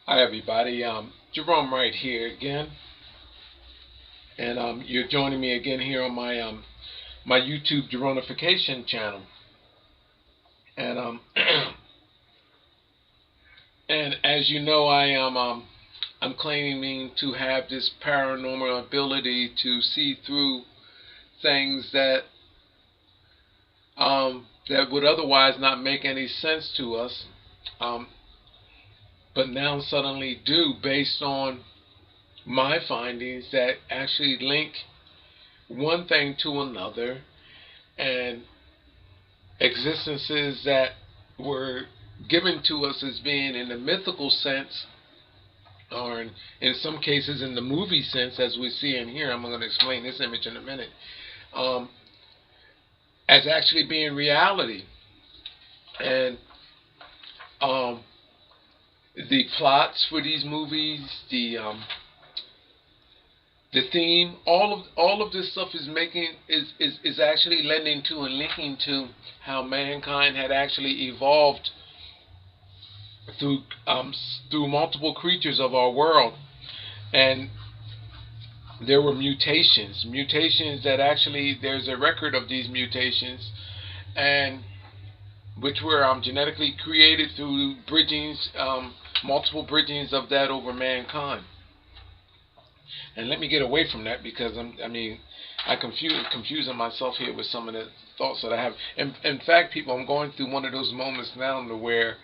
Hi everybody, Jerome right here again, and you're joining me again here on my YouTube Jeronification channel, and and as you know, I'm claiming to have this paranormal ability to see through things that would otherwise not make any sense to us, um, but now suddenly do based on my findings that actually link one thing to another, and existences that were given to us as being in the mythical sense, or in some cases in the movie sense, as we see in here. I'm going to explain this image in a minute, um, as actually being reality. And the plots for these movies, the theme, all of this stuff is actually lending to and linking to how mankind had actually evolved through through multiple creatures of our world. And there were mutations that actually there's a record of these mutations, and which were genetically created through bridgings, multiple bridgings of that over mankind. And let me get away from that, because I'm confusing myself here with some of the thoughts that I have. In fact, people, I'm going through one of those moments now to where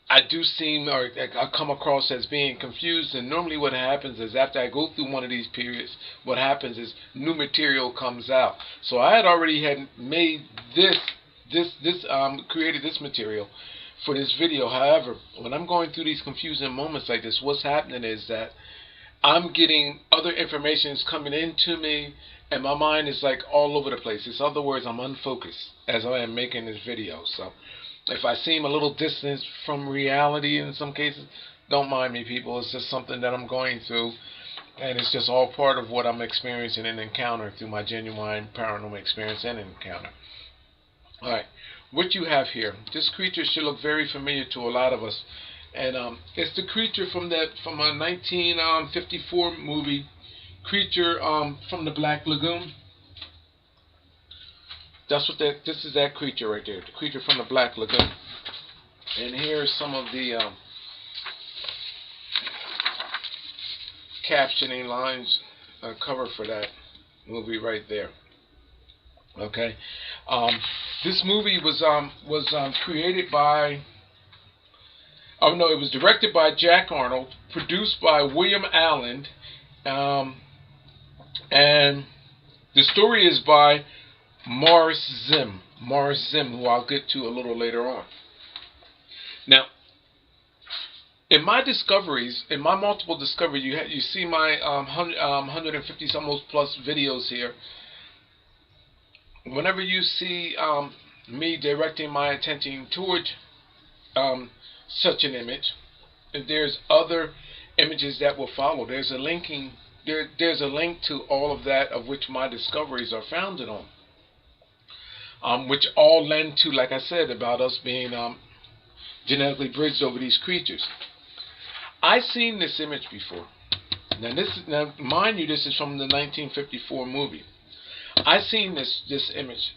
I do seem, or I come across as being confused. And normally what happens is, after I go through one of these periods, what happens is new material comes out. So I had already had made created this material for this video. However, when I'm going through these confusing moments like this, what's happening is that I'm getting other information is coming into me, and my mind is like all over the place. In other words, I'm unfocused as I am making this video. So if I seem a little distant from reality in some cases, don't mind me, people. It's just something that I'm going through, and it's just all part of what I'm experiencing and encounter through my genuine paranormal experience and encounter. Alright, what you have here, this creature should look very familiar to a lot of us. And it's the creature from a 1954 movie, Creature from the Black Lagoon. This is that creature right there, the creature from the Black Lagoon. And here's some of the captioning lines, cover for that movie right there. Okay, this movie was created by. Oh no, it was directed by Jack Arnold, produced by William Allen, and the story is by Morris Zim, who I'll get to a little later on. Now, in my discoveries, in my multiple discoveries, you see my 150 some plus videos here. Whenever you see me directing my attention towards such an image, there's other images that will follow. There's a linking. There's a link to all of that, of which my discoveries are founded on, which all lend to, like I said, about us being genetically bridged over these creatures. I've seen this image before. Now, mind you, this is from the 1954 movie. I've seen this image.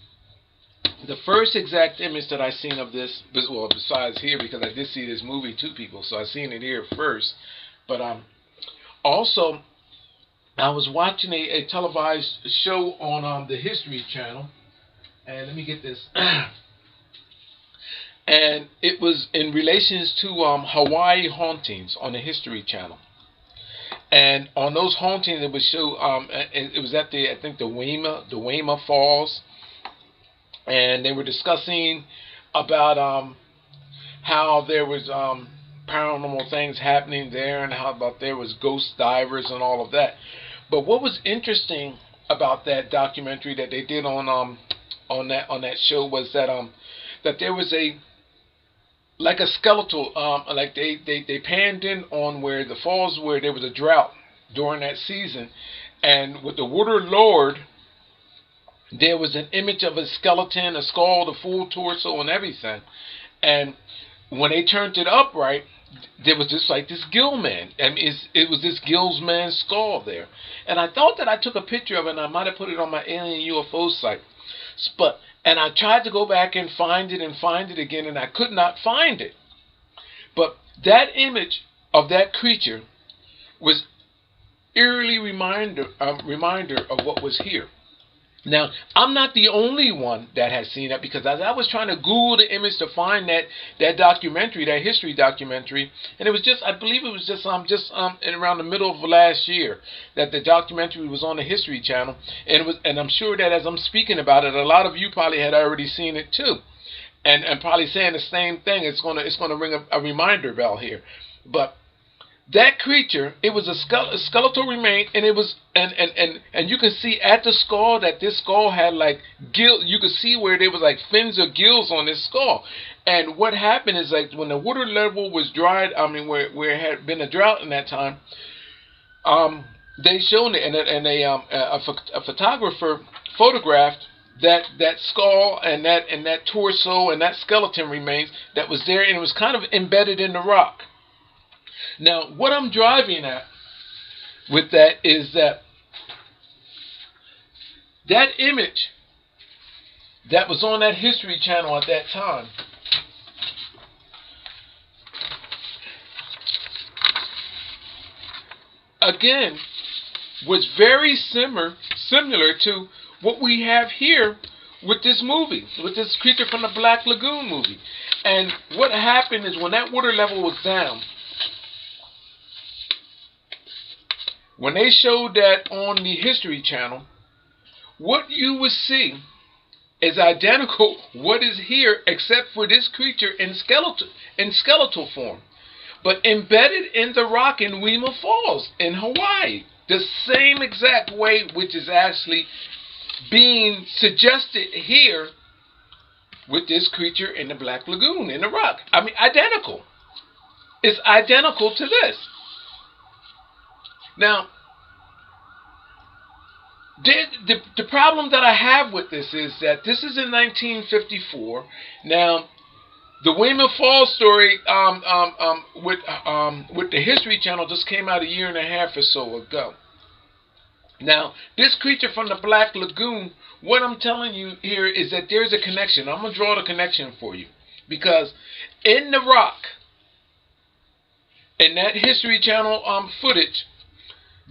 The first exact image that I seen of this, well, besides here, because I did see this movie too, people, so I seen it here first. But also, I was watching a televised show on the History Channel, and let me get this. And it was in relations to Hawaii hauntings on the History Channel. And on those hauntings, it would show. It was at I think the Waima Falls. And they were discussing about how there was paranormal things happening there, and how about there was ghost divers and all of that. But what was interesting about that documentary that they did on that show was that there was a skeletal, like they panned in on where the falls, where there was a drought during that season, and with the water lowered, there was an image of a skeleton, a skull, the full torso, and everything. And when they turned it upright, there was just like this gill man. I mean, it was this gills man skull there, and I thought that I took a picture of it, and I might have put it on my alien UFO site, but and I tried to go back and find it again, and I could not find it. But that image of that creature was eerily reminder of what was here. Now, I'm not the only one that has seen that, because as I was trying to Google the image to find that documentary, that history documentary, and it was just, I believe it was just in around the middle of last year that the documentary was on the History Channel, and I'm sure that as I'm speaking about it, a lot of you probably had already seen it too, and probably saying the same thing. It's gonna ring a reminder bell here, but. That creature, it was a skeletal remain, and it was, and you can see at the skull that this skull had like gill. You could see where there was like fins or gills on this skull. And what happened is, like, when the water level was dried, I mean, where it had been a drought in that time, they showed it, and a photographer photographed that skull and that torso and that skeleton remains that was there, and it was kind of embedded in the rock. Now, what I'm driving at with that is that image that was on that History Channel at that time again was very similar to what we have here with this movie, with this Creature from the Black Lagoon movie. And what happened is, when that water level was down, when they showed that on the History Channel, what you would see is identical what is here, except for this creature in skeletal form, but embedded in the rock in Weema Falls in Hawaii, the same exact way which is actually being suggested here with this creature in the Black Lagoon in the rock. I mean, identical. It's identical to this. Now, the problem that I have with this is that this is in 1954. Now, the Weema Falls story with the History Channel just came out a year and a half or so ago. Now, this Creature from the Black Lagoon, what I'm telling you here is that there's a connection. I'm going to draw the connection for you, because in the rock, in that History Channel footage,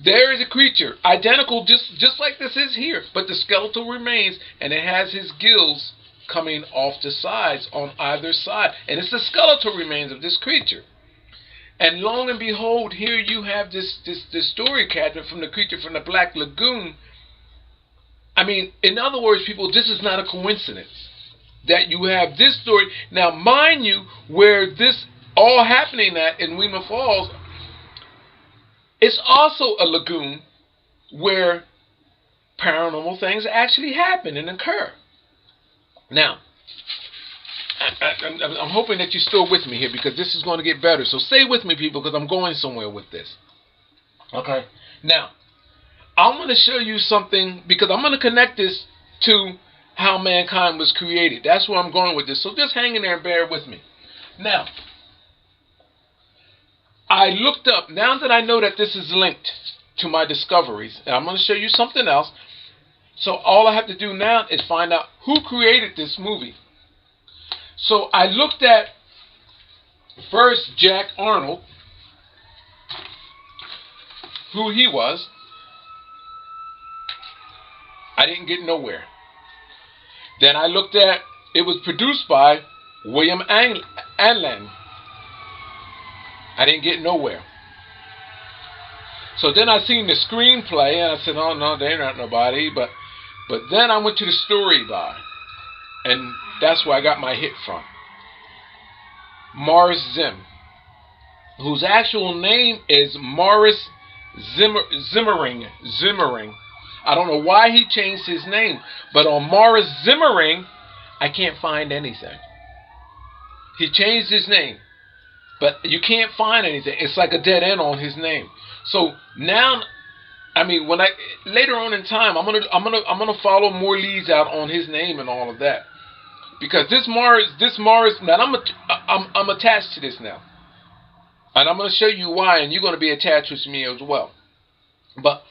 there is a creature identical, just like this is here, but the skeletal remains, and it has his gills coming off the sides on either side, and it's the skeletal remains of this creature. And lo and behold, here you have this story captain from the Creature from the Black Lagoon. I mean, in other words, people, this is not a coincidence that you have this story. Now, mind you, where this all happening at in Weema Falls, it's also a lagoon where paranormal things actually happen and occur. Now, I'm hoping that you're still with me here, because this is going to get better. So stay with me, people, because I'm going somewhere with this. Okay? Now, I'm going to show you something, because I'm going to connect this to how mankind was created. That's where I'm going with this. So just hang in there and bear with me. Now, I looked up, now that I know that this is linked to my discoveries, and I'm going to show you something else. So all I have to do now is find out who created this movie. So I looked at first Jack Arnold, who he was. I didn't get nowhere. Then I looked at, it was produced by William Anlan. I didn't get nowhere. So then I seen the screenplay, and I said, oh no, they're not nobody. But then I went to the story by, and that's where I got my hit from. Morris Zim, whose actual name is Morris Zimmering. I don't know why he changed his name, but on Morris Zimmering, I can't find anything. He changed his name, but you can't find anything. It's like a dead end on his name. So now, I mean, when later on in time, I'm gonna follow more leads out on his name and all of that, because this Morris, now I'm attached to this now. And I'm going to show you why, and you're going to be attached with me as well. But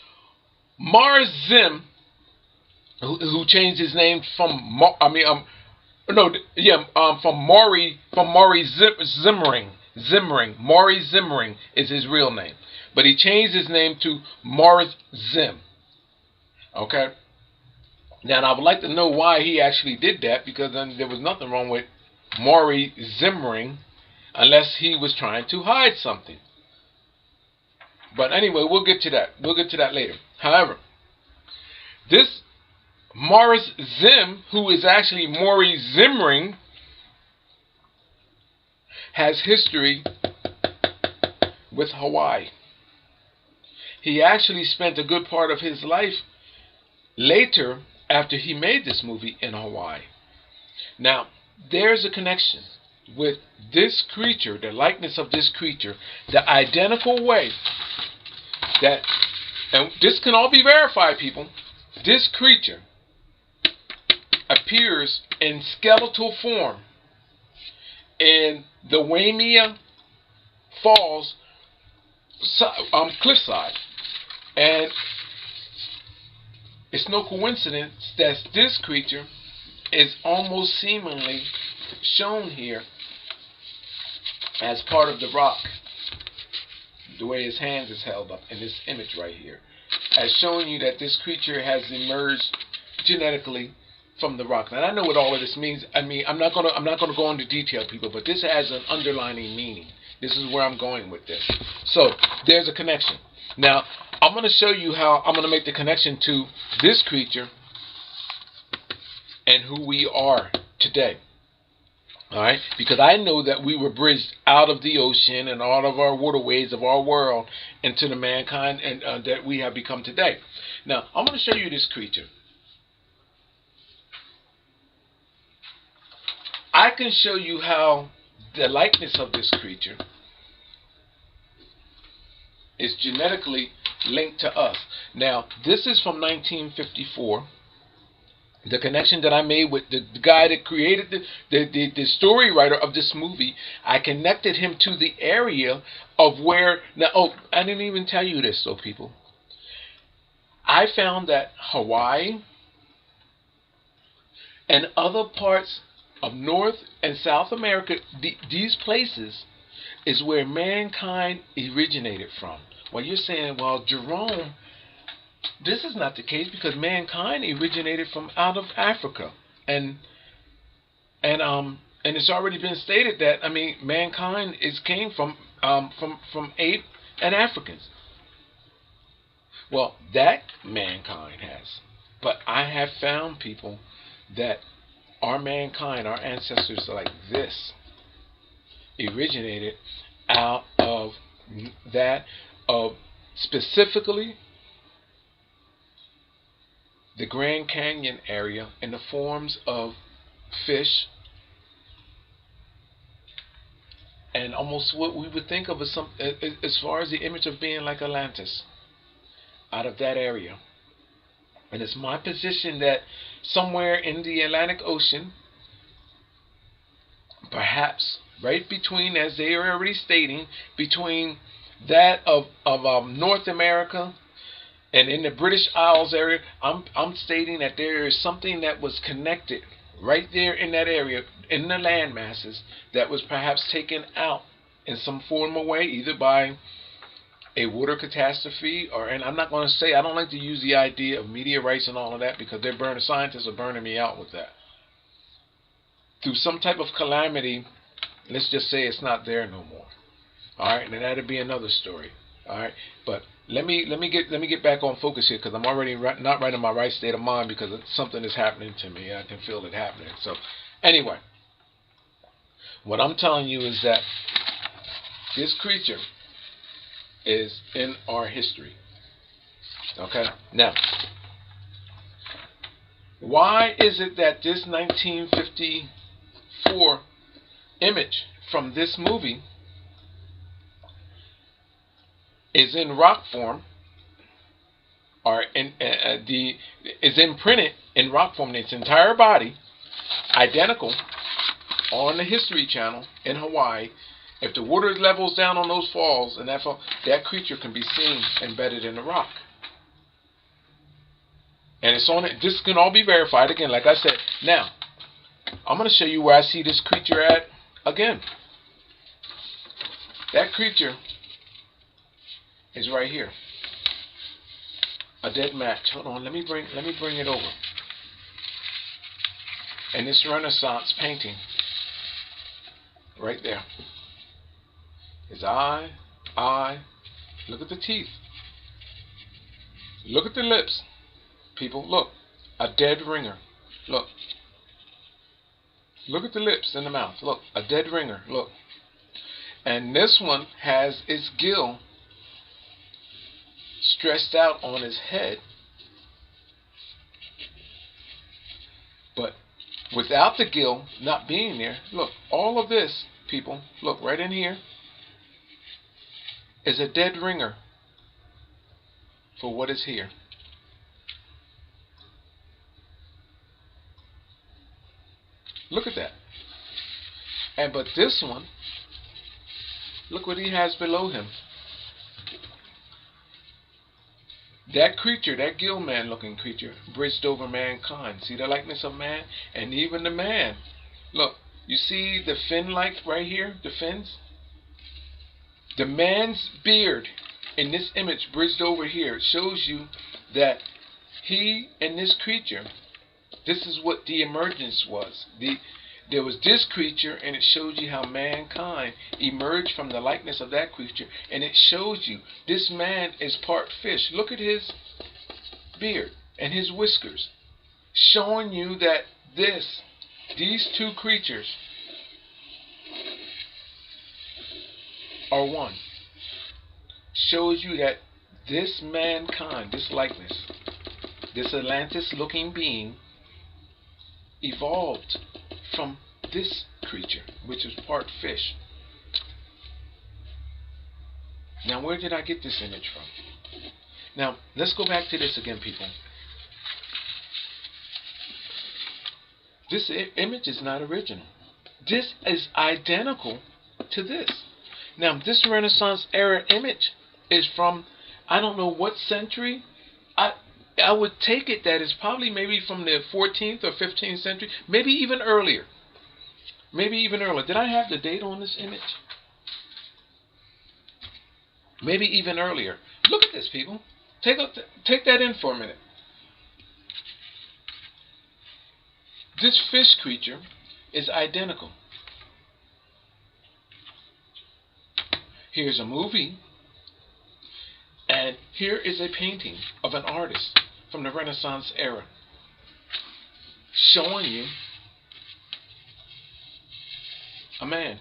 Mars Zim, who changed his name from Maury Zimmering. Maury Zimmering is his real name, but he changed his name to Mars Zim. Okay. Now, I would like to know why he actually did that, because then there was nothing wrong with Maury Zimmering unless he was trying to hide something. But anyway, we'll get to that. We'll get to that later. However, this Mars Zim, who is actually Maury Zimmering, has history with Hawaii. He actually spent a good part of his life later, after he made this movie, in Hawaii. Now, there's a connection with this creature, the likeness of this creature, the identical way that, and this can all be verified, people, this creature appears in skeletal form in the Waimea Falls cliffside. And it's no coincidence that this creature is almost seemingly shown here as part of the rock. The way his hands is held up in this image right here, as showing you that this creature has emerged genetically from the rock. Now, I know what all of this means. I mean, I'm not gonna go into detail, people, but this has an underlining meaning. This is where I'm going with this. So there's a connection. Now, I'm going to show you how I'm going to make the connection to this creature and who we are today. Alright? Because I know that we were bridged out of the ocean and out of our waterways of our world into the mankind and that we have become today. Now, I'm going to show you this creature. I can show you how the likeness of this creature is genetically linked to us. Now, this is from 1954. The connection that I made with the guy that created the story writer of this movie, I connected him to the area of where, now, oh, I didn't even tell you this, though, people. I found that Hawaii and other parts of North and South America, these places is where mankind originated from. Well, you're saying, well, Jerome, this is not the case, because mankind originated from out of Africa, and it's already been stated that, I mean, mankind came from ape and Africans. Well, that mankind has, but I have found, people, that our mankind, our ancestors like this, originated out of that, of specifically the Grand Canyon area, in the forms of fish and almost what we would think of as far as the image of being like Atlantis, out of that area. And it's my position that somewhere in the Atlantic Ocean, perhaps right between, as they are already stating, between that of North America and in the British Isles area, I'm stating that there is something that was connected right there in that area, in the land masses, that was perhaps taken out in some form or way, either by a water catastrophe, or, and I'm not going to say, I don't like to use the idea of meteorites and all of that, because scientists are burning me out with that. Through some type of calamity, let's just say it's not there no more. All right, and that'd be another story. All right, but let me get back on focus here, because I'm already not right in my right state of mind, because something is happening to me. I can feel it happening. So, anyway, what I'm telling you is that this creature is in our history. Okay, now, why is it that this 1954 image from this movie is in rock form, or is imprinted in rock form, its entire body, identical, on the History Channel in Hawaii, If the water levels down on those falls, and that creature can be seen embedded in the rock. And it's on it. This can all be verified again, like I said. Now, I'm going to show you where I see this creature at again. That creature is right here. A dead match. Hold on, let me bring it over. And this Renaissance painting right there. His eye. Look at the teeth. Look at the lips. People, look. A dead ringer. Look. Look at the lips and the mouth. Look. A dead ringer. Look. And this one has its gill stretched out on his head. But without the gill not being there, look. All of this, people, look right in here, is a dead ringer for what is here. Look at that. And but this one, look what he has below him. That creature, that gill man looking creature, bridged over mankind. See the likeness of man? And even the man. Look, you see the fin-like right here? The fins? The man's beard in this image bridged over here shows you that he and this creature, this is what the emergence was. There was this creature, and it shows you how mankind emerged from the likeness of that creature. And it shows you this man is part fish. Look at his beard and his whiskers, showing you that these two creatures are one. Shows you that this mankind, this likeness, this Atlantis-looking being evolved from this creature, which is part fish. Now, where did I get this image from? Now, let's go back to this again, people. This image is not original. This is identical to this. Now, this Renaissance era image is from, I don't know what century. I would take it that it's probably maybe from the 14th or 15th century, maybe even earlier. Maybe even earlier. Did I have the date on this image? Maybe even earlier. Look at this, people. Take that in for a minute. This fish creature is identical. Here's a movie, and here is a painting of an artist from the Renaissance era, showing you a man.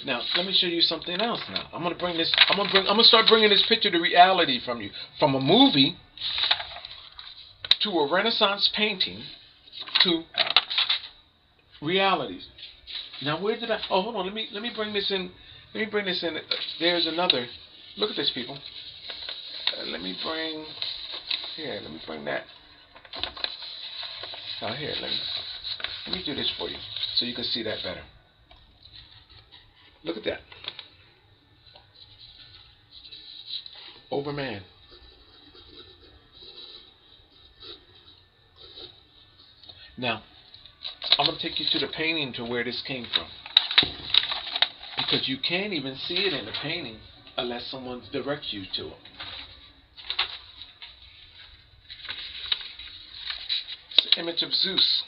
Now, let me show you something else. Now, I'm gonna start bringing this picture to reality from you, from a movie to a Renaissance painting to realities. Now, where did I? Oh, hold on. Let me bring this in. Let me bring this in. There's another. Look at this, people. Let me bring that. Now here, let me do this for you so you can see that better. Look at that. Overman. Now, I'm going to take you to the painting to where this came from. Because you can't even see it in the painting unless someone directs you to it. It's the image of Zeus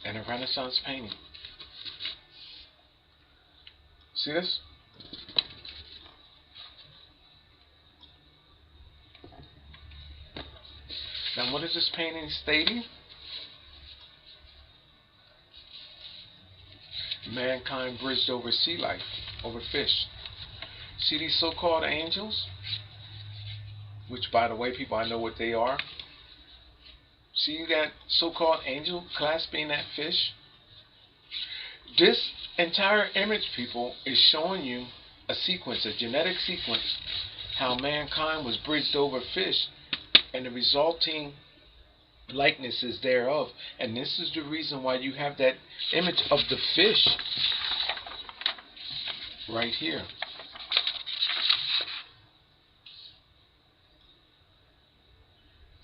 in a Renaissance painting. See this? Now, what is this painting stating? Mankind bridged over sea life, over fish. See these so-called angels? Which, by the way, people, I know what they are. See that so-called angel clasping that fish? This entire image, people, is showing you a sequence, a genetic sequence, how mankind was bridged over fish and the resulting likenesses thereof. And this is the reason why you have that image of the fish right here.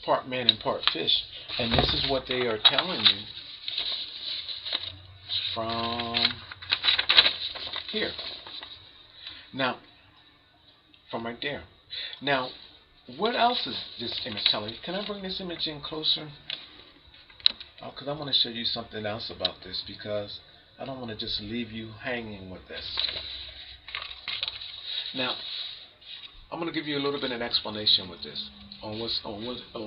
Part man and part fish. And this is what they are telling you from here. Now, from right there. Now, what else is this image telling you? Can I bring this image in closer? Because I want to show you something else about this, because I don't want to just leave you hanging with this. Now, I'm going to give you a little bit of an explanation with this on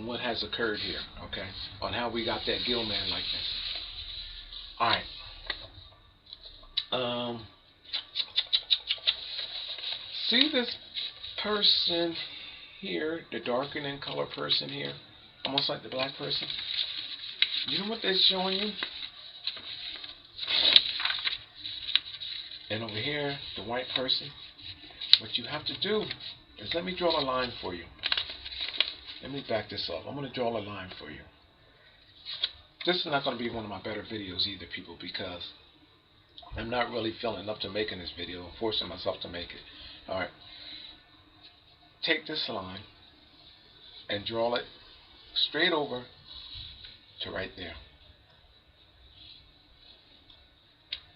what has occurred here, okay? On how we got that gill man like this. All right. See this person here, the darkened in color person here, almost like the black person? You know what they're showing you? And over here, the white person. What you have to do is, let me draw a line for you. Let me back this up. I'm going to draw a line for you. This is not going to be one of my better videos either, people, because I'm not really feeling up to making this video. I'm forcing myself to make it. Alright. Take this line and draw it straight over to right there.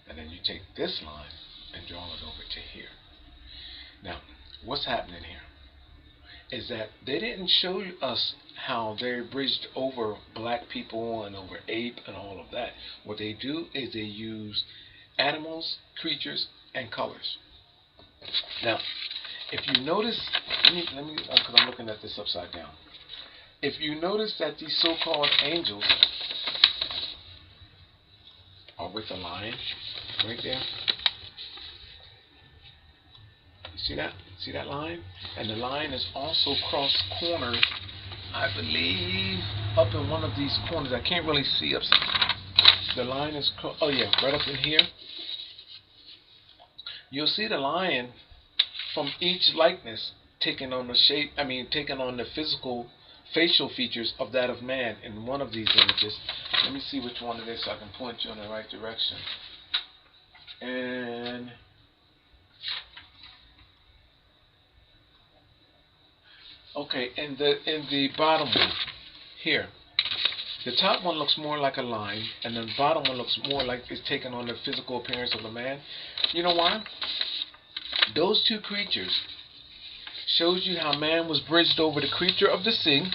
And then you take this line and draw it over to here. Now, what's happening here is that they didn't show us how they bridged over black people and over ape and all of that. What they do is they use animals, creatures, and colors. Now, if you notice, let me because I'm looking at this upside down. If you notice that these so-called angels are with a lion right there. You see that? See that line? And the line is also cross-cornered, I believe, up in one of these corners. I can't really see up. The line is, oh yeah, right up in here. You'll see the lion from each likeness taking on the shape, taking on the physical, facial features of that of man in one of these images. Let me see which one it is so I can point you in the right direction. And okay, in the bottom one here, the top one looks more like a lion, and the bottom one looks more like it's taking on the physical appearance of a man. You know why? Those two creatures shows you how man was bridged over the creature of the sea,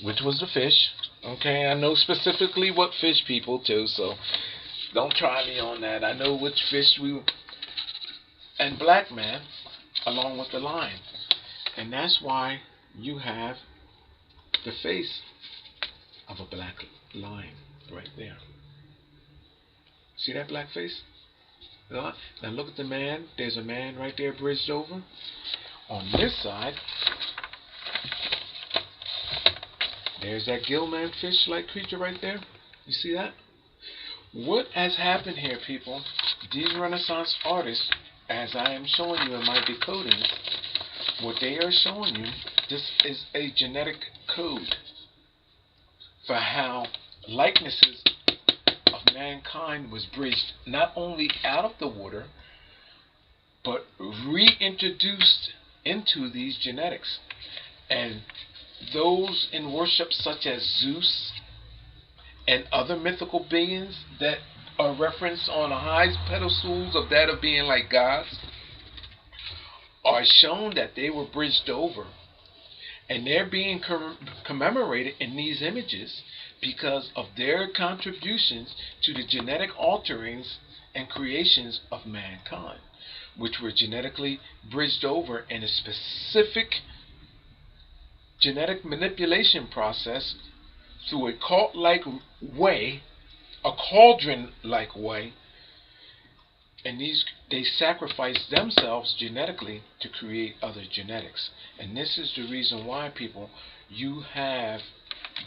which was the fish. Okay, I know specifically what fish people too, so don't try me on that. I know which fish we... And black man, along with the lion. And that's why you have the face of a black lion right there. See that black face? Now look at the man. There's a man right there bridged over. On this side, there's that gillman fish-like creature right there. You see that? What has happened here, people? These Renaissance artists, as I am showing you in my decoding, what they are showing you, this is a genetic code for how likenesses of mankind was bridged not only out of the water, but reintroduced into these genetics. And those in worship such as Zeus and other mythical beings that are referenced on the highest pedestals of that of being like gods are shown that they were bridged over, and they're being commemorated in these images because of their contributions to the genetic alterings and creations of mankind, which were genetically bridged over in a specific genetic manipulation process through a cult-like way, a cauldron-like way, and they sacrifice themselves genetically to create other genetics. And this is the reason why, people, you have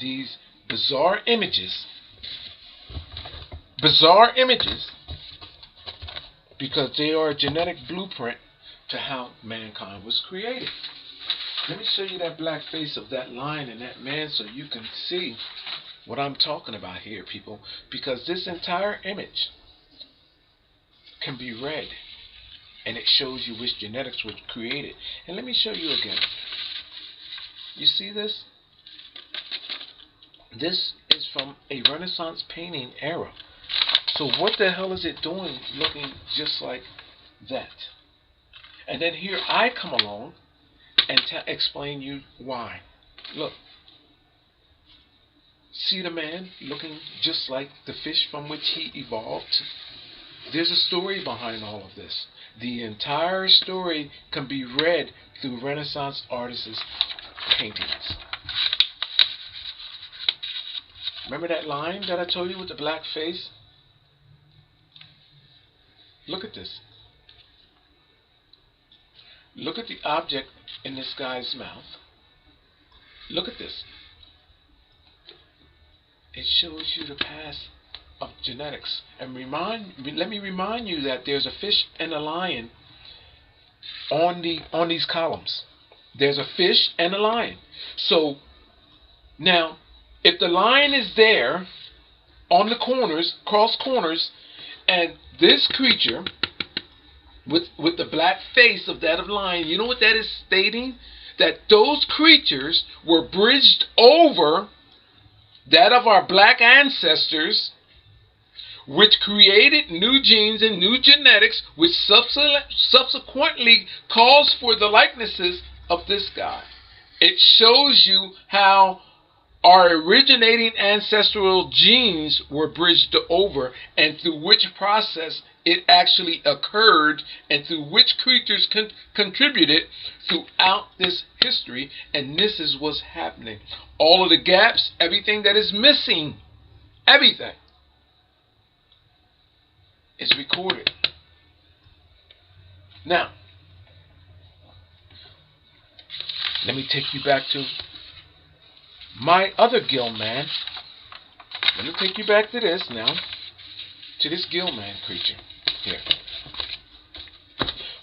these bizarre images, because they are a genetic blueprint to how mankind was created. Let me show you that black face of that lion and that man so you can see what I'm talking about here, people. Because this entire image can be read and it shows you which genetics were created. And let me show you again. You see this? This is from a Renaissance painting era. So what the hell is it doing looking just like that? And then here I come along and explain you why. Look. See the man looking just like the fish from which he evolved? There's a story behind all of this. The entire story can be read through Renaissance artists' paintings. Remember that line that I told you with the black face? Look at this. Look at the object in this guy's mouth. Look at this. It shows you the past of genetics. And let me remind you that there's a fish and a lion on these columns. There's a fish and a lion. So now, if the lion is there on the corners, cross corners, and this creature with the black face of that of lion, you know what that is stating? That those creatures were bridged over that of our black ancestors, which created new genes and new genetics, which subsequently calls for the likenesses of this guy. It shows you how our originating ancestral genes were bridged over, and through which process it actually occurred, and through which creatures contributed throughout this history. And this is what's happening. All of the gaps, everything that is missing, everything is recorded. Now, let me take you back to my other gill man. Let me take you back to this now, to this gill man creature here.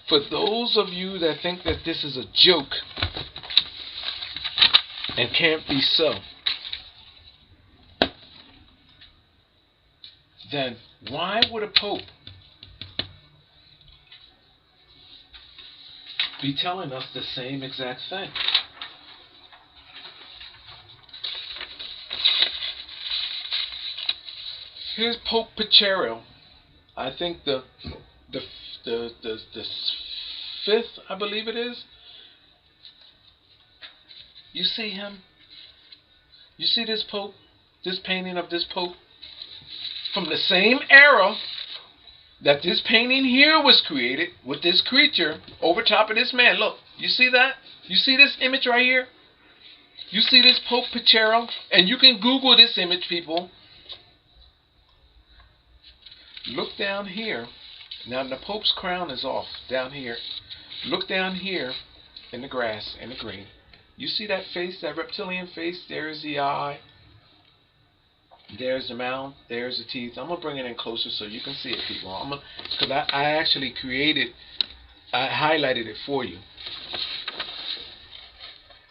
For those of you that think that this is a joke and can't be so, then why would a pope be telling us the same exact thing? Here's Pope Pacero. I think the fifth, I believe it is. You see him? You see this Pope? This painting of this Pope? From the same era that this painting here was created, with this creature over top of this man. Look, you see that? You see this image right here? You see this Pope Pacero? And you can Google this image, people. Look down here. Now the Pope's crown is off down here. Look down here in the grass, in the green. You see that face, that reptilian face? There's the eye. There's the mouth. There's the teeth. I'm going to bring it in closer so you can see it, people. Because I actually I highlighted it for you.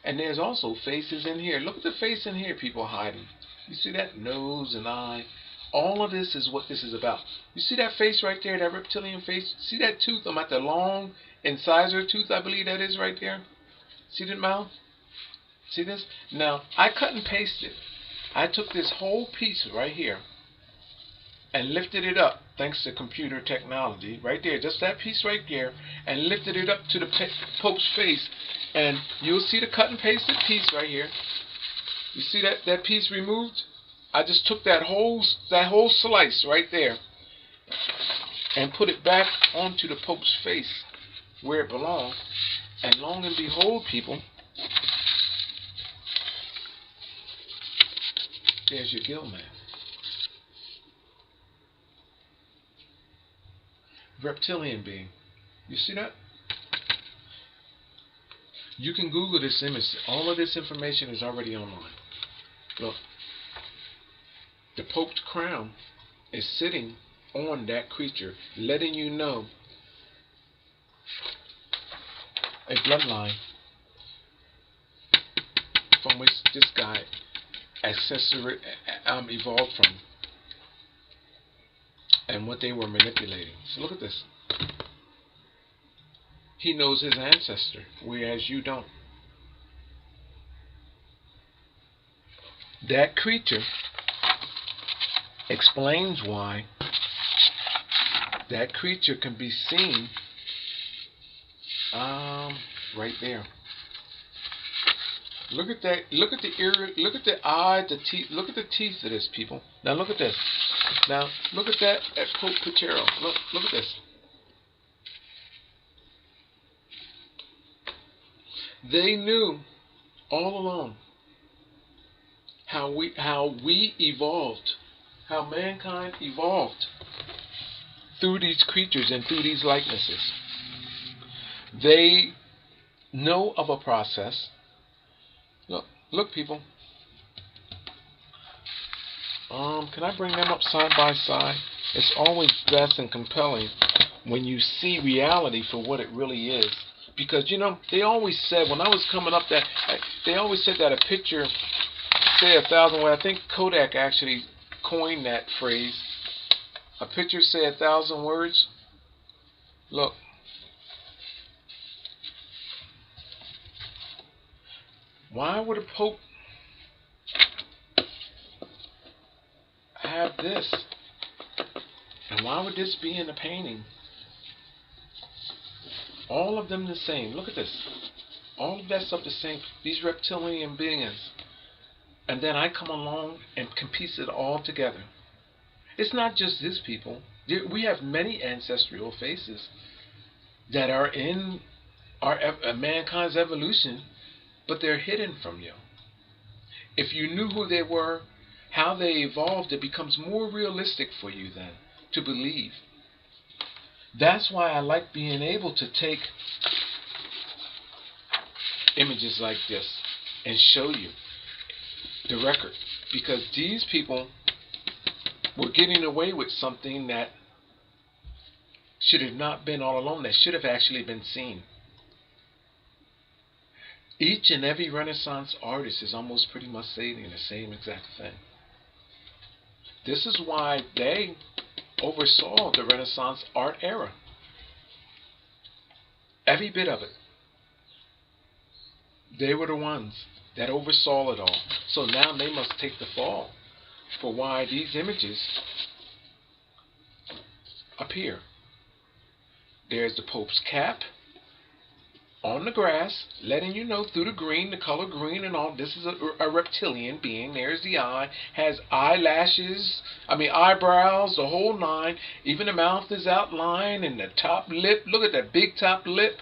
And there's also faces in here. Look at the face in here, people, hiding. You see that nose and eye? All of this is what this is about. You see that face right there, that reptilian face? See that tooth? I'm at the long incisor tooth, I believe that is right there. See the mouth? See this? Now, I cut and pasted. I took this whole piece right here and lifted it up, thanks to computer technology, right there, just that piece right there, and lifted it up to the Pope's face, and you'll see the cut and pasted piece right here. You see that piece removed? I just took that whole slice right there and put it back onto the Pope's face where it belongs, and long and behold, people, there's your gill man. Reptilian being. You see that? You can Google this image. All of this information is already online. Look. The Pope's crown is sitting on that creature, letting you know a bloodline from which this guy evolved from, and what they were manipulating. So look at this. He knows his ancestor, whereas you don't. That creature explains why that creature can be seen right there. Look at that. Look at the ear. Look at the eye, the teeth. Look at the teeth of this, people. Now look at this. Now look at that at Pope Pachero. Look at this. They knew all along how we evolved, how mankind evolved through these creatures and through these likenesses. They know of a process. Look, people. Can I bring them up side by side? It's always best and compelling when you see reality for what it really is. Because, you know, they always said, when I was coming up, that they always said that a picture say 1,000 words. I think Kodak actually coined that phrase. A picture say 1,000 words. Look. Why would a pope have this? And why would this be in a painting? All of them the same. Look at this. All of that stuff the same. These reptilian beings. And then I come along and can piece it all together. It's not just this, people. We have many ancestral faces that are in our mankind's evolution, but they're hidden from you. If you knew who they were, how they evolved, it becomes more realistic for you then to believe. That's why I like being able to take images like this and show you the record. Because these people were getting away with something that should have not been all alone, that should have actually been seen. Each and every Renaissance artist is almost pretty much saying the same exact thing. This is why they oversaw the Renaissance art era. Every bit of it. They were the ones that oversaw it all. So now they must take the fall for why these images appear. There's the Pope's cap on the grass, letting you know through the green, the color green and all, this is a reptilian being. There's the eye, has eyelashes, eyebrows, the whole nine. Even the mouth is outlined and the top lip, look at that big top lip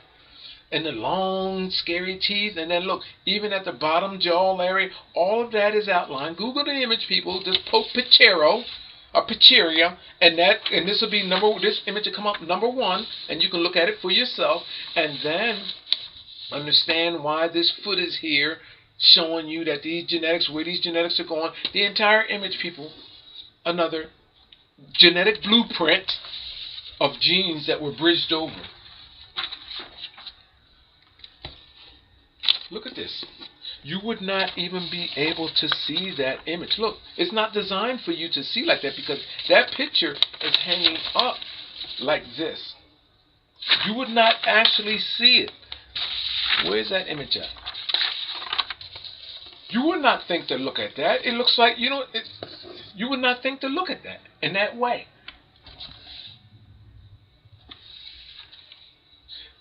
and the long scary teeth. And then look, even at the bottom jaw area, all of that is outlined. Google the image, people, just Pope Pachero or Pacheria, and this will be this image will come up number 1, and you can look at it for yourself and then understand why this foot is here, showing you that these genetics, where these genetics are going. The entire image, people, another genetic blueprint of genes that were bridged over. Look at this. You would not even be able to see that image. Look, it's not designed for you to see like that because that picture is hanging up like this. You would not actually see it. Where's that image at? You would not think to look at that. It looks like, you would not think to look at that in that way.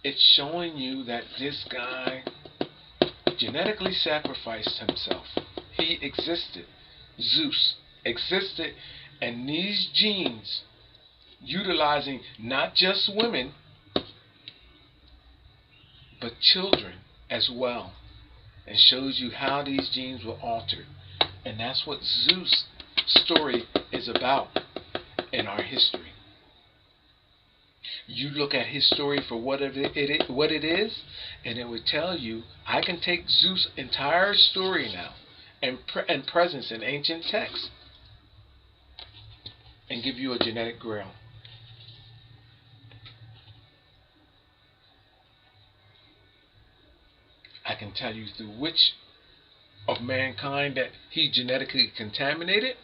It's showing you that this guy genetically sacrificed himself. He existed. Zeus existed, and these genes, utilizing not just women, but children as well, and shows you how these genes were altered. And that's what Zeus' story is about in our history. You look at his story for what it is, and it would tell you, I can take Zeus' entire story now and presence in ancient texts and give you a genetic grail. I can tell you through which of mankind that he genetically contaminated,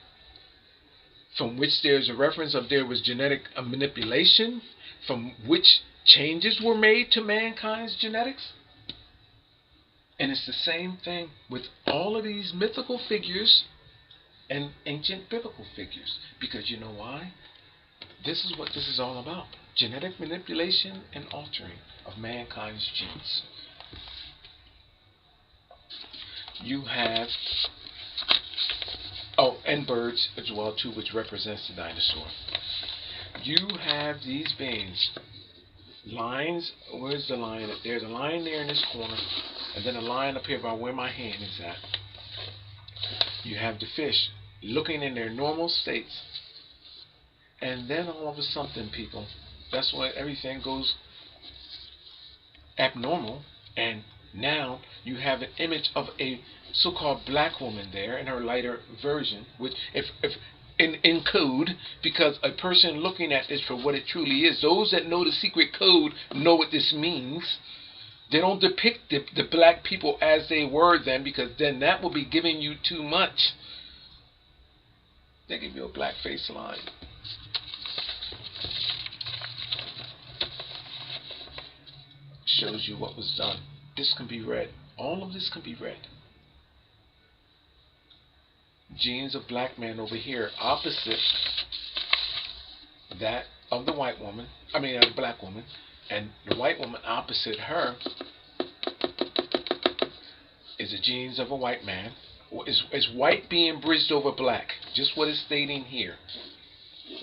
from which there's a reference of there was genetic manipulation, from which changes were made to mankind's genetics. And it's the same thing with all of these mythical figures and ancient biblical figures. Because you know why? This is what this is all about. Genetic manipulation and altering of mankind's genes. You have, oh, and birds as well too, which represents the dinosaur. You have these beings. Lines, where's the line? There's a line there in this corner, and then a line up here by where my hand is at. You have the fish looking in their normal states. And then all of a sudden, people, that's why everything goes abnormal. And now you have an image of a so-called black woman there in her lighter version, which if in code, because a person looking at this for what it truly is, those that know the secret code know what this means. They don't depict the black people as they were then, because then that will be giving you too much. They give you a black face line. Shows you what was done. This can be read. All of this can be read. Genes of black man over here, opposite that of the white woman. I mean, the black woman, and the white woman opposite her is the genes of a white man. Is white being bridged over black? Just what it's stating here.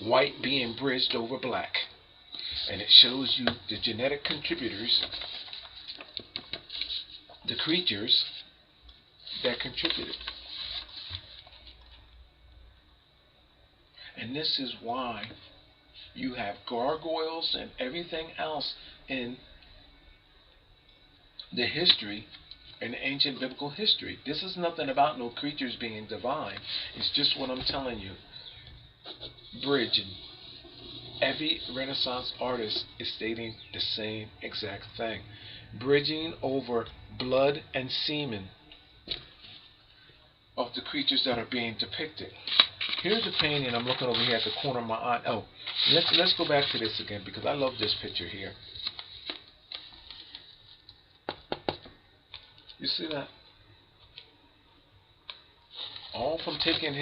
White being bridged over black. And it shows you the genetic contributors, the creatures that contributed. And this is why you have gargoyles and everything else in the history, in ancient biblical history. This is nothing about no creatures being divine. It's just what I'm telling you. Bridging. Every Renaissance artist is stating the same exact thing. Bridging over blood and semen of the creatures that are being depicted. Here's a painting. I'm looking over here at the corner of my eye. Oh, let's go back to this again, because I love this picture here. You see that? All from taking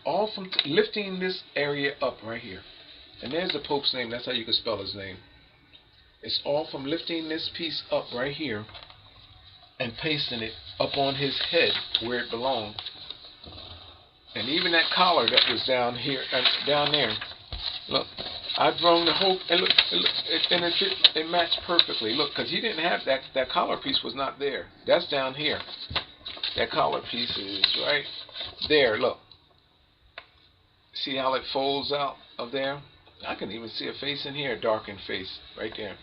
all from lifting this area up right here. And there's the Pope's name. That's how you can spell his name. It's all from lifting this piece up right here and pasting it up on his head where it belonged. And even that collar that was down here, down there. Look, I've thrown the whole, and look, and it matched perfectly. Look, because he didn't have that collar piece was not there. That's down here. That collar piece is right there. Look. See how it folds out of there? I can even see a face in here, a darkened face, right there.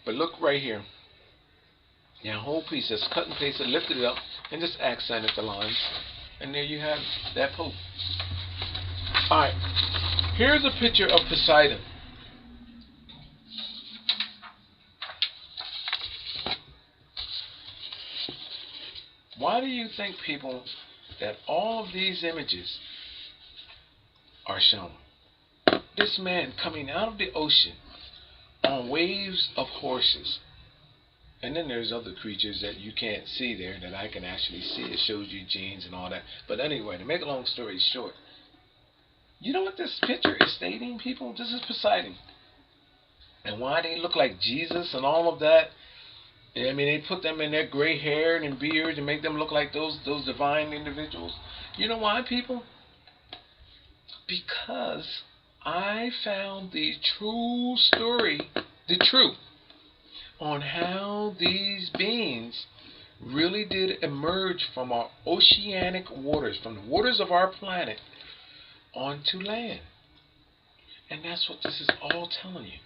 But look right here. Now, whole piece, just cut and pasted, lifted it up, and just accented the lines. And there you have that Pope. Alright, here's a picture of Poseidon. Why do you think, people, that all of these images are shown? This man coming out of the ocean on waves of horses. And then there's other creatures that you can't see there that I can actually see. It shows you genes and all that. But anyway, to make a long story short, you know what this picture is stating, people? This is Poseidon. And why they look like Jesus and all of that. I mean, they put them in their gray hair and beards and make them look like those divine individuals. You know why, people? Because I found the true story, the truth, on how these beings really did emerge from our oceanic waters, from the waters of our planet, onto land. And that's what this is all telling you.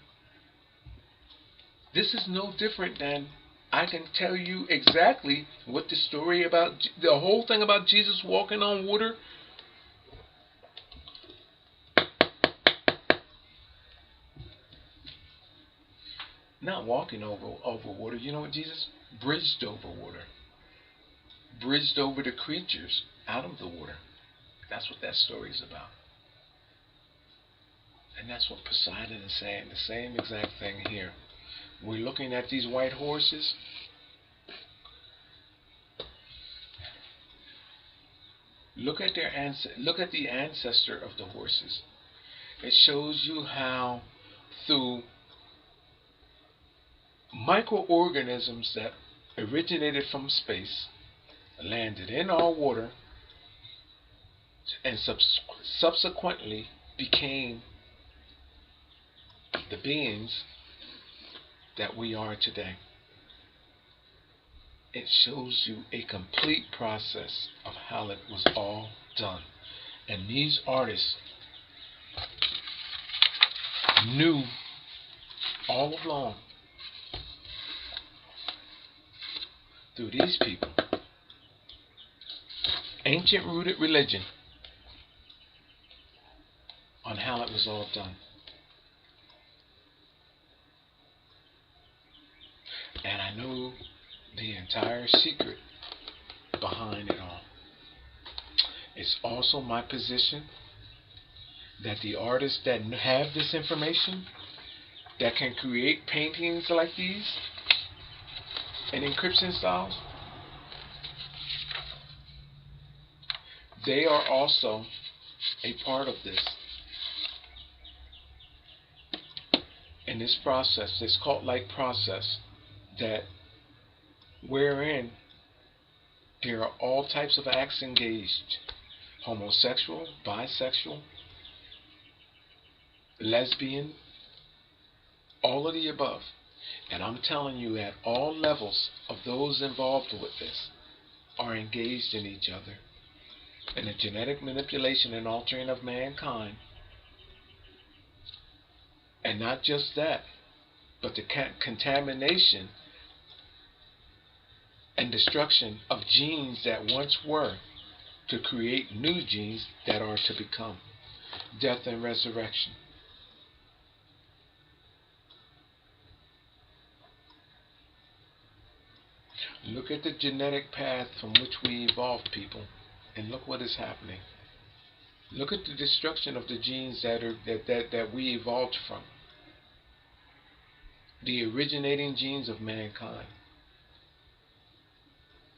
This is no different than I can tell you exactly what the story about, the whole thing about Jesus walking on water. Not walking over water. You know what Jesus bridged over water. Bridged over the creatures out of the water. That's what that story is about. And that's what Poseidon is saying. The same exact thing here. We're looking at these white horses. Look at the ancestor of the horses. It shows you how through microorganisms that originated from space, landed in our water, and subsequently became the beings that we are today. It shows you a complete process of how it was all done. And these artists knew all along through these people, ancient rooted religion, on how it was all done. And I know the entire secret behind it all. It's also my position that the artists that have this information, that can create paintings like these and encryption styles, they are also a part of this. In this process, this cult-like process, that wherein there are all types of acts engaged: homosexual, bisexual, lesbian, all of the above. And I'm telling you, at all levels of those involved with this are engaged in each other, in the genetic manipulation and altering of mankind. And not just that, but the contamination and destruction of genes that once were, to create new genes that are to become. Death and resurrection. Look at the genetic path from which we evolved, people, and look what is happening. Look at the destruction of the genes that we evolved from. The originating genes of mankind.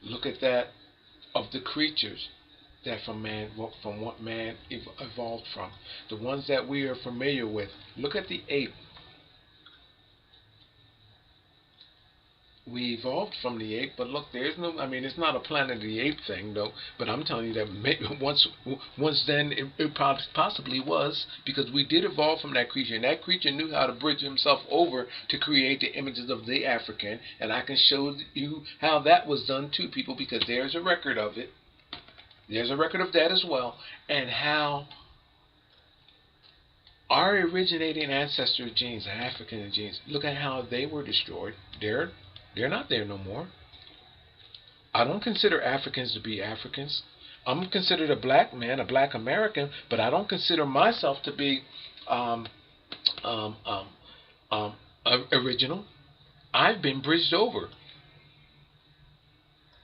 Look at that of the creatures that from what man evolved from. The ones that we are familiar with. Look at the ape. We evolved from the ape, but look, there's no, I mean, it's not a Planet of the Ape thing, though, but I'm telling you that maybe once then it possibly was, because we did evolve from that creature, and that creature knew how to bridge himself over to create the images of the African, and I can show you how that was done too, people, because there's a record of it. There's a record of that as well, and how our originating ancestor genes, African genes, look at how they were destroyed. They're not there no more. I don't consider Africans to be Africans. I'm considered a black man, a black American, but I don't consider myself to be original. I've been bridged over.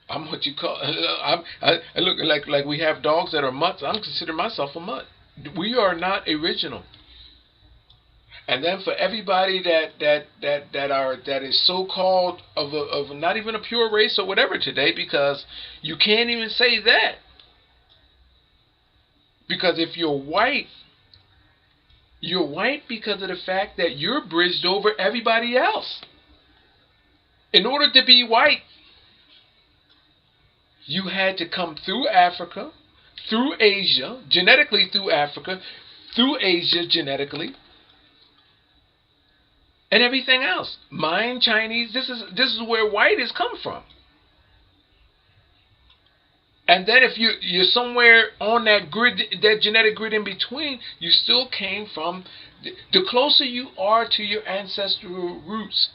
I'm what you call. I look like we have dogs that are mutts. I'm consider myself a mutt. We are not original. And then for everybody that is so called of not even a pure race or whatever today, because you can't even say that. Because if you're white because of the fact that you're bridged over everybody else. In order to be white, you had to come through Africa, through Asia, genetically through Africa, through Asia genetically, and everything else. Mayan, Chinese, this is where white has come from. And then if you're somewhere on that grid, that genetic grid in between, you still came from, the closer you are to your ancestral roots,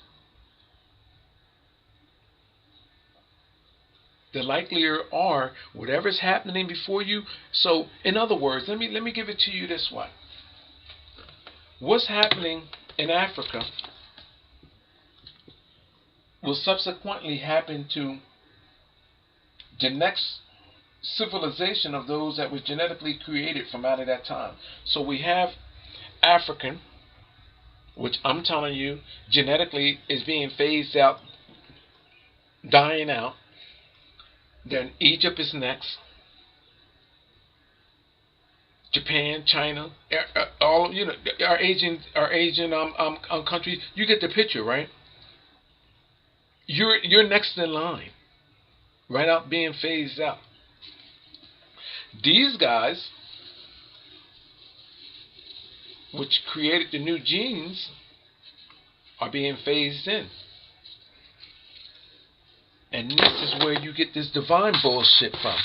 the likelier are whatever's happening before you. So, in other words, let me give it to you this way. What's happening in Africa will subsequently happen to the next civilization of those that was genetically created from out of that time. So we have African, which I'm telling you, genetically is being phased out, dying out. Then Egypt is next. Japan, China, all our Asian countries. You get the picture, right? You're next in line, right out being phased out. These guys, which created the new genes, are being phased in. And this is where you get this divine bullshit from.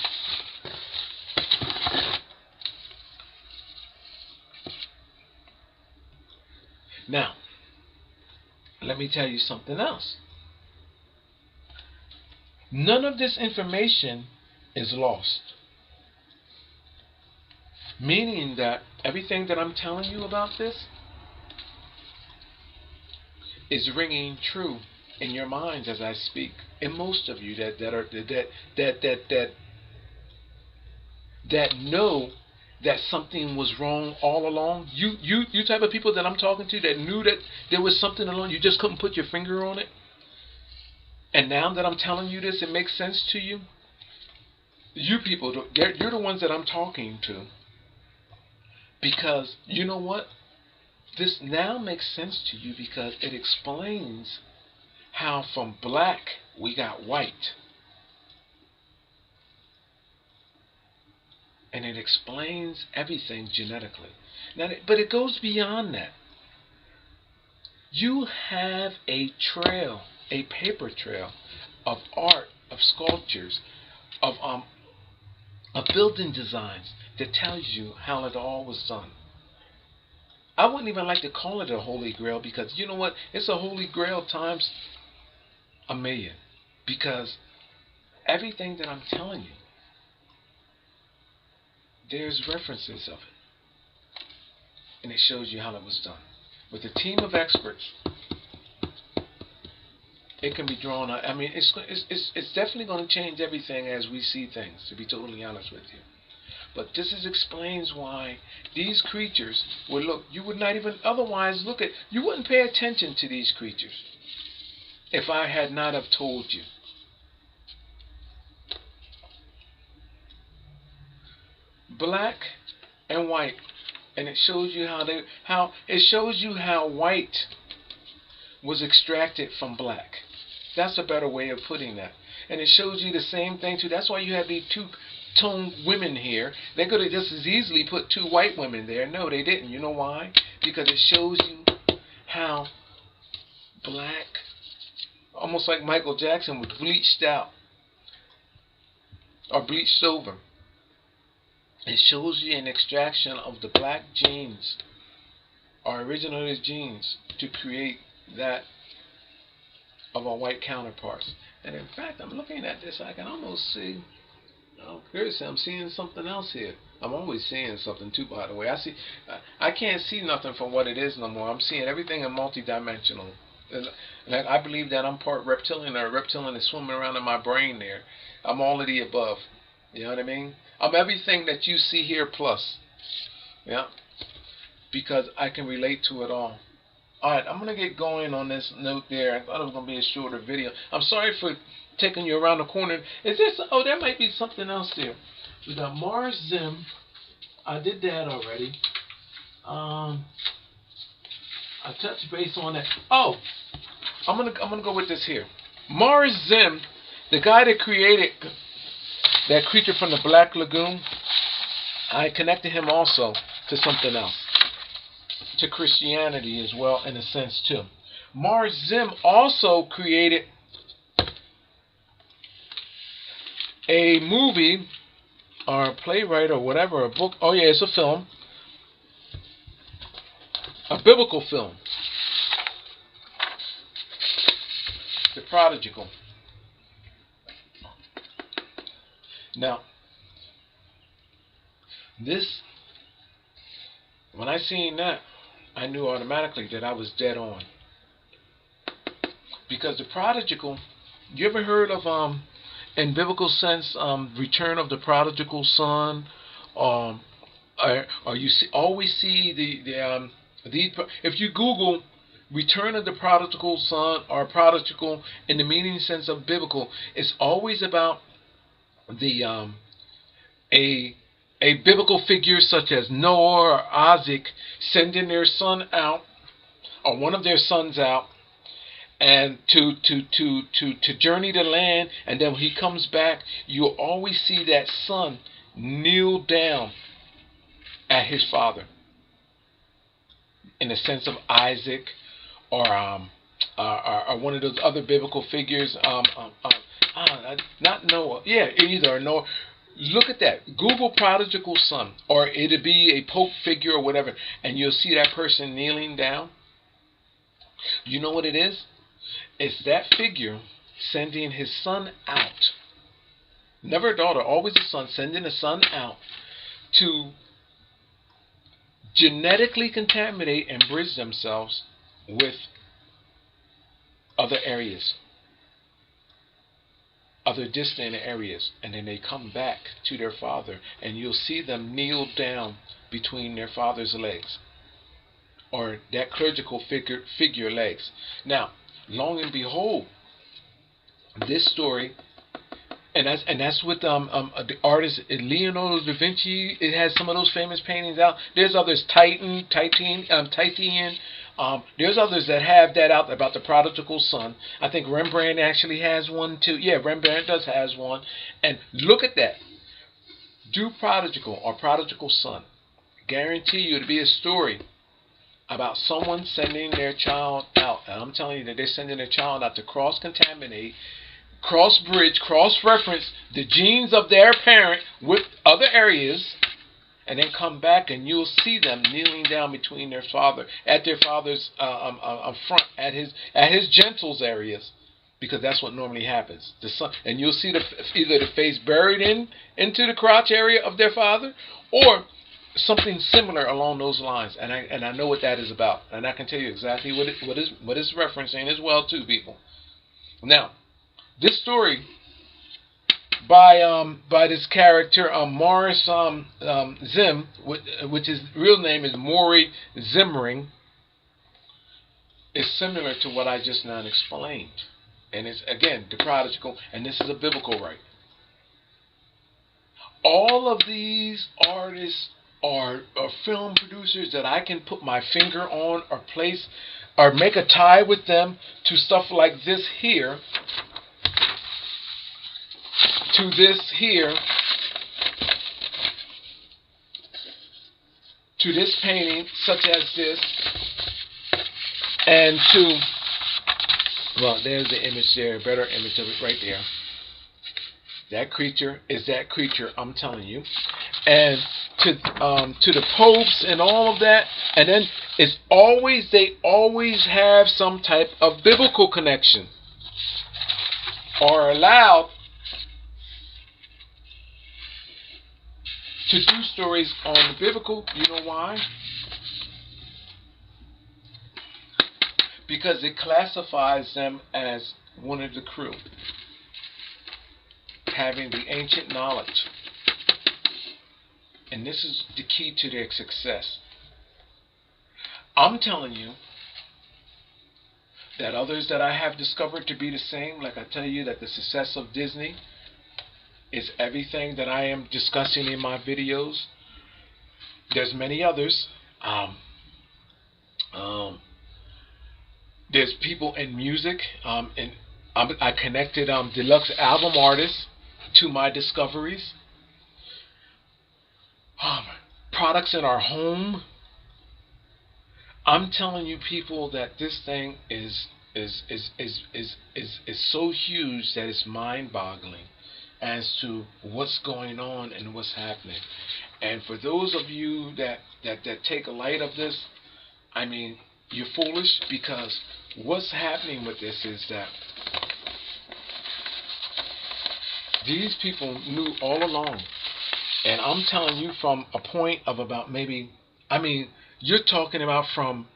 Now, let me tell you something else. None of this information is lost. Meaning that everything that I'm telling you about this is ringing true in your minds as I speak. And most of you that know that something was wrong all along. You type of people that I'm talking to that knew that there was something along, you just couldn't put your finger on it. And now that I'm telling you this, it makes sense to you. You people, you're the ones that I'm talking to. Because you know what? This now makes sense to you because it explains how from black we got white. And it explains everything genetically. Now, but it goes beyond that. You have a trail, a paper trail of art, of sculptures, of building designs that tells you how it all was done. I wouldn't even like to call it a Holy Grail because you know what? It's a Holy Grail times a million. Because everything that I'm telling you, there's references of it. And it shows you how it was done. With a team of experts, it can be drawn out. I mean, it's definitely going to change everything as we see things, to be totally honest with you. But this explains why these creatures would look, you would not even otherwise look at, you wouldn't pay attention to these creatures if I had not have told you. Black and white, and it shows you how white was extracted from black. That's a better way of putting that. And it shows you the same thing too. That's why you have these two-tone women here. They could have just as easily put two white women there. No, they didn't. You know why? Because it shows you how black, almost like Michael Jackson, was bleached out or bleached over. It shows you an extraction of the black genes, or original genes, to create that of our white counterparts. And in fact, I'm looking at this, I can almost see, I'm seeing something else here. I'm always seeing something too, by the way. I can't see nothing from what it is no more. I'm seeing everything in multidimensional. And I believe that I'm part reptilian, or a reptilian is swimming around in my brain there. I'm all of the above. You know what I mean? I'm everything that you see here plus. Yeah? Because I can relate to it all. Alright, I'm going to get going on this note there. I thought it was going to be a shorter video. I'm sorry for taking you around the corner. Is this? Oh, there might be something else there. We got Mars Zim. I did that already. I touched base on that. Oh, I'm gonna go with this here. Mars Zim, the guy that created that creature from the Black Lagoon, I connected him also to something else, to Christianity as well, in a sense too. Mars Zim also created a movie or a playwright or whatever, a book. Oh yeah, it's a film, a biblical film, The Prodigal. Now, this, when I seen that, I knew automatically that I was dead on. Because the prodigal, you ever heard of, in biblical sense, return of the prodigal son? Or you always see If you Google Return of the Prodigal Son or prodigal in the meaning sense of biblical, it's always about the a biblical figure such as Noah or Isaac sending their son out, or one of their sons out, and to journey the land, and then when he comes back, you'll always see that son kneel down at his father, in the sense of Isaac, or one of those other biblical figures, not Noah. Yeah, either Noah. Look at that. Google prodigal son, or it'll be a pope figure or whatever, and you'll see that person kneeling down. You know what it is? It's that figure sending his son out. Never a daughter, always a son, sending a son out to genetically contaminate and bridge themselves with other areas, other distant areas, and then they come back to their father, and you'll see them kneel down between their father's legs, or that clerical figure legs. Now, long and behold, this story, and that's with the artist Leonardo da Vinci. It has some of those famous paintings out. There's others, Titian. There's others that have that out about the prodigal son. I think Rembrandt actually has one too. Yeah, Rembrandt has one. And look at that. Do prodigal or prodigal son. Guarantee you it'll be a story about someone sending their child out. And I'm telling you that they're sending their child out to cross-contaminate, cross-bridge, cross-reference the genes of their parent with other areas, and then come back, and you'll see them kneeling down between their father, at their father's front, at his genitals areas, because that's what normally happens. The son, and you'll see either the face buried into the crotch area of their father, or something similar along those lines. And I know what that is about, and I can tell you exactly what it's referencing as well too, people. Now, this story by this character, Morris Zim, which his real name is Maury Zimmering, is similar to what I just now explained. And it's, again, the prodigal, and this is a biblical right. All of these artists are film producers that I can put my finger on, or place, or make a tie with them to stuff like this here, to this here, to this painting such as this, and to, well, there's the image there, a better image of it right there. That creature is that creature, I'm telling you. And to the popes and all of that, and then it's always, they always have some type of biblical connection, or allowed to do stories on the biblical. You know why? Because it classifies them as one of the crew, having the ancient knowledge. And this is the key to their success. I'm telling you that others that I have discovered to be the same, like I tell you that the success of Disney is everything that I am discussing in my videos. There's many others. There's people in music, and I connected deluxe album artists to my discoveries. Products in our home. I'm telling you, people, that this thing is so huge that it's mind-boggling as to what's going on and what's happening. And for those of you that take a light of this, I mean, you're foolish, because what's happening with this is that these people knew all along. And I'm telling you, from a point of about maybe, I mean, you're talking about from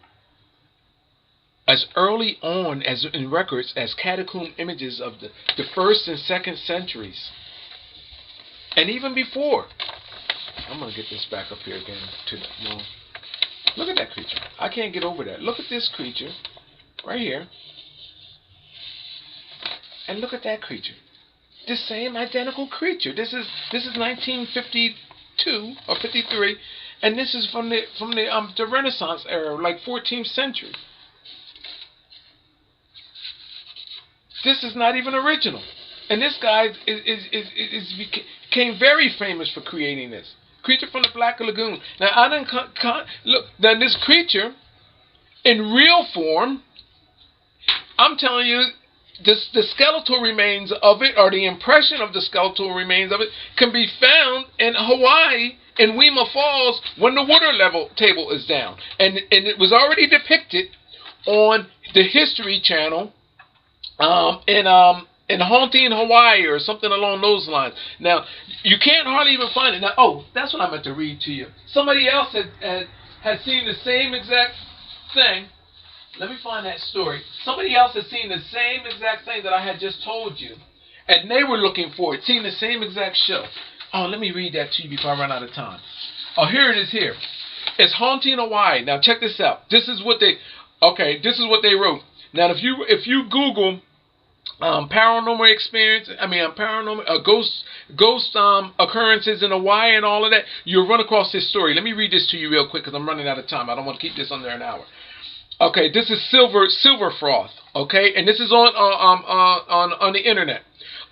as early on as in records as catacomb images of the 1st and 2nd centuries. And even before. I'm going to get this back up here again to the, well, Look at that creature. I can't get over that. Look at this creature right here. And look at that creature. The same identical creature. This is 1952 or 53, and this is from the Renaissance era, like 14th century. This is not even original. And this guy became very famous for creating this. Creature from the Black Lagoon. Now, I didn't look. Now, this creature, in real form, I'm telling you, the skeletal remains of it, or the impression of the skeletal remains of it, can be found in Hawaii, in Weema Falls, when the water level table is down. And it was already depicted on the History Channel in Haunting Hawaii or something along those lines. Now, you can't hardly even find it. Now, oh, that's what I meant to read to you. Somebody else had seen the same exact thing. Let me find that story. Somebody else had seen the same exact thing that I had just told you, and they were looking for it, seeing the same exact show. Oh, let me read that to you before I run out of time. Oh, here it is here. It's Haunting Hawaii. Now, check this out. This is what they wrote. Now, if you Google paranormal experience, ghost occurrences in Hawaii and all of that, you'll run across this story. Let me read this to you real quick because I'm running out of time. I don't want to keep this under an hour. Okay, this is Silver Froth. Okay, and this is on the internet.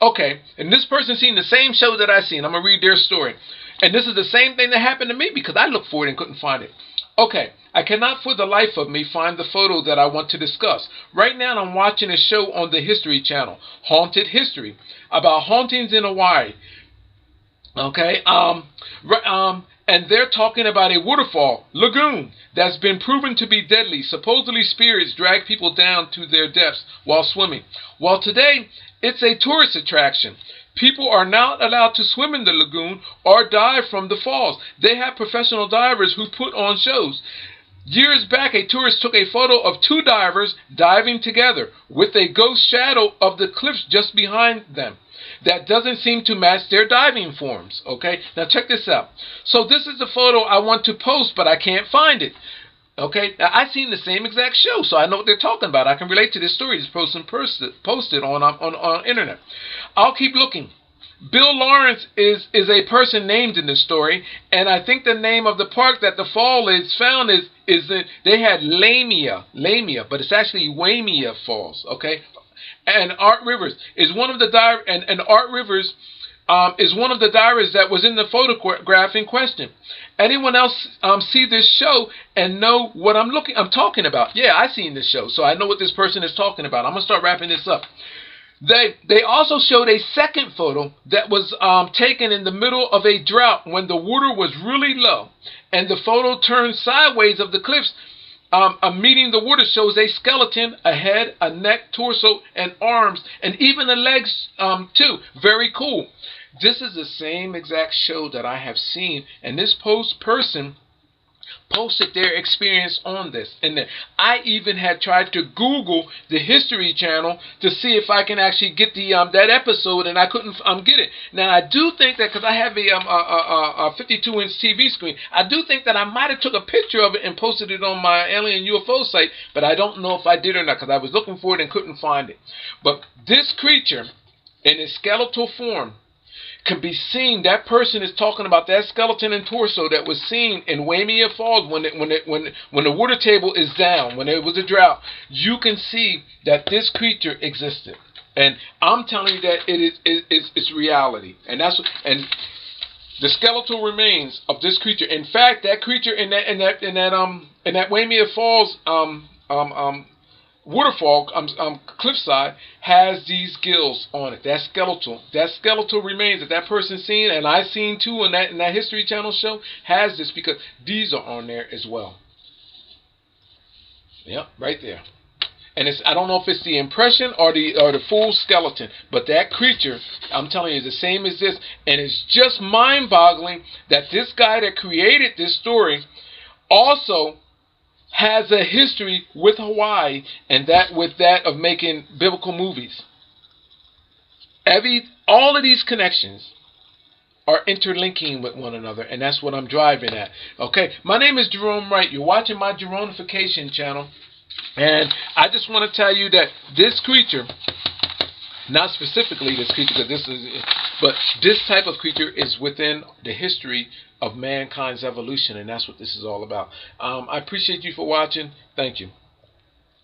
Okay, and this person seen the same show that I seen. I'm gonna read their story, and this is the same thing that happened to me because I looked for it and couldn't find it. Okay, I cannot for the life of me find the photo that I want to discuss. Right now I'm watching a show on the History Channel, Haunted History, about hauntings in Hawaii. Okay, and they're talking about a waterfall, lagoon, that's been proven to be deadly. Supposedly spirits drag people down to their deaths while swimming. While today, it's a tourist attraction. People are not allowed to swim in the lagoon or dive from the falls. They have professional divers who put on shows. Years back, a tourist took a photo of two divers diving together with a ghost shadow of the cliffs just behind them. That doesn't seem to match their diving forms. Okay, now check this out. So this is the photo I want to post, but I can't find it. Okay, now I've seen the same exact show, so I know what they're talking about. I can relate to this story. This person posted on internet. I'll keep looking. Bill Lawrence is a person named in this story, and I think the name of the park that the fall is found is they had Lamia, but it's actually Waimea Falls. Okay. And Art Rivers is one of the Art Rivers is one of the divers that was in the photograph in question. Anyone else see this show and know what I'm talking about? Yeah, I seen this show, so I know what this person is talking about. I'm gonna start wrapping this up. They also showed a second photo that was taken in the middle of a drought when the water was really low, and the photo turned sideways of the cliffs. Meeting the water shows a skeleton, a head, a neck, torso, and arms, and even the legs too. Very cool. This is the same exact show that I have seen, and this person posted their experience on this. And I even had tried to Google the History Channel to see if I can actually get the that episode, and I couldn't get it. Now I do think that because I have a 52-inch TV screen, I do think that I might have took a picture of it and posted it on my alien UFO site, but I don't know if I did or not because I was looking for it and couldn't find it. But this creature, in its skeletal form, can be seen. That person is talking about that skeleton and torso that was seen in Waimea Falls when the water table is down, when there was a drought. You can see that this creature existed, and I'm telling you that it's reality, and the skeletal remains of this creature. In fact, that creature in that Waimea Falls waterfall cliffside has these gills on it. That skeletal remains that person seen, and I seen too in that History Channel show, has this because these are on there as well. Yep, right there. And I don't know if it's the impression or the full skeleton, but that creature, I'm telling you, is the same as this, and it's just mind-boggling that this guy that created this story also has a history with Hawaii, and with that of making biblical movies. All of these connections are interlinking with one another, and that's what I'm driving at. Okay, my name is Jerome Wright. You're watching my Jeronification channel, and I just want to tell you that this creature, not specifically this creature, but this type of creature is within the history of mankind's evolution, and that's what this is all about. I appreciate you for watching. Thank you.